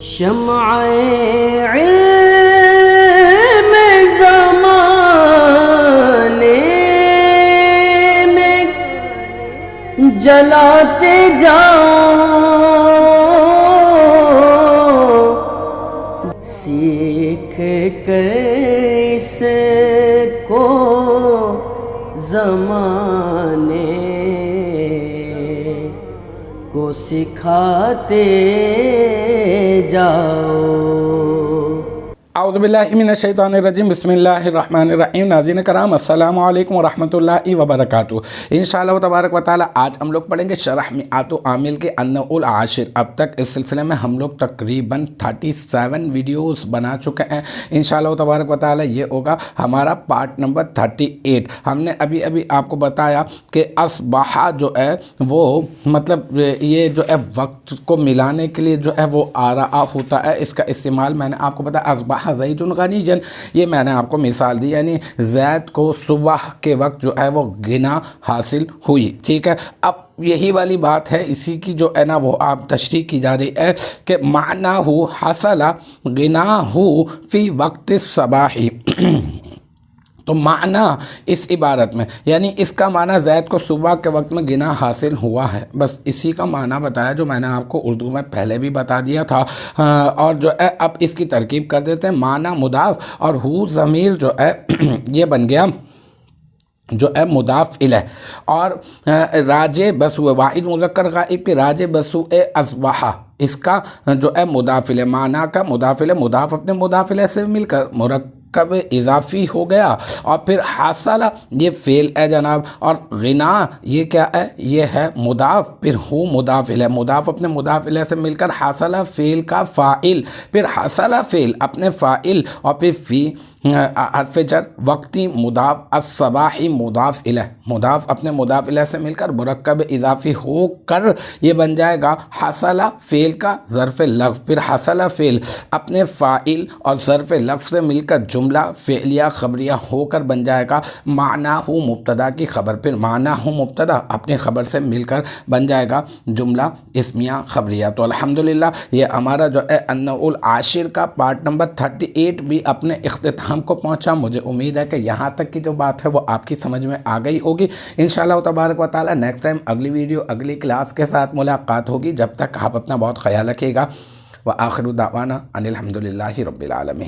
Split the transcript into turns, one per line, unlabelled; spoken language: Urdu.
شمع علم زمانے میں جلاتے جاؤ، سیکھ کر اس کو زمانے کو سکھاتے جاؤ۔
اعوذ باللہ من الشیطان الرجیم، بسم اللہ الرحمن الرحیم۔ ناظرین کرام، السلام علیکم ورحمۃ اللہ وبرکاتہ۔ انشاءاللہ تبارک و تعالی آج ہم لوگ پڑھیں گے شرح میعات عامل کے النوع العاشر۔ اب تک اس سلسلے میں ہم لوگ تقریباً 37 ویڈیوز بنا چکے ہیں۔ انشاءاللہ تبارک و تعالی یہ ہوگا ہمارا پارٹ نمبر 38۔ ہم نے ابھی آپ کو بتایا کہ اصبح جو ہے وہ مطلب یہ جو ہے وقت کو ملانے کے لیے جو ہے وہ آرا ہوتا ہے، اس کا استعمال میں نے آپ کو بتایا اصبح زید غنیًا، یہ میں نے آپ کو مثال دی، یعنی زید کو صبح کے وقت جو ہے وہ غنا حاصل ہوئی، ٹھیک ہے۔ اب یہی والی بات ہے، اسی کی جو ہے نا وہ آپ تشریح کی جا رہی ہے کہ معنی ہو حصل غنا ہو فی وقت الصباح۔ تو معنی اس عبارت میں، یعنی اس کا معنی زید کو صبح کے وقت میں غنا حاصل ہوا ہے، بس اسی کا معنی بتایا جو میں نے آپ کو اردو میں پہلے بھی بتا دیا تھا۔ اور جو ہے اب اس کی ترکیب کر دیتے ہیں، معنی مضاف اور ہو ضمیر جو ہے یہ بن گیا جو ہے مضاف الیہ، اور راجع بسو واحد مذکر غائب کے راجع بسو اصبح، اس کا جو ہے مضاف الیہ، معنی کا مضاف الیہ، مضاف اپنے مضاف الیہ سے مل کر مرکب اضافی ہو گیا، اور پھر حاصل یہ فعل ہے جناب، اور غنا یہ کیا ہے، یہ ہے مضاف، پھر ہو مضاف الیہ، مضاف اپنے مضاف الیہ سے مل کر حاصل فعل کا فاعل، پھر حاصل فعل اپنے فاعل، اور پھر فی حرف جر وقتی مضاف، الصباحی مضاف الیہ، مضاف اپنے مضاف الیہ سے مل کر مرکب اضافی ہو کر یہ بن جائے گا حصل فعل کا ظرف لفظ، پھر حصل فعل اپنے فاعل اور ظرف لفظ سے مل کر جملہ فعلیہ خبریہ ہو کر بن جائے گا معنی ہو مبتدا کی خبر، پھر معنی ہو مبتدا اپنی خبر سے مل کر بن جائے گا جملہ اسمیہ خبریہ۔ تو الحمدللہ یہ ہمارا جو ہے النوع العاشر کا پارٹ نمبر 38 بھی اپنے اختتام کو پہنچا۔ مجھے امید ہے کہ یہاں تک کی جو بات ہے وہ آپ کی سمجھ میں آ گئی ہوگی۔ انشاءاللہ تبارک و تعالی نیکسٹ ٹائم اگلی ویڈیو اگلی کلاس کے ساتھ ملاقات ہوگی۔ جب تک آپ اپنا بہت خیال رکھیے گا۔ وآخر دعوانا ان الحمدللہ رب العالمین۔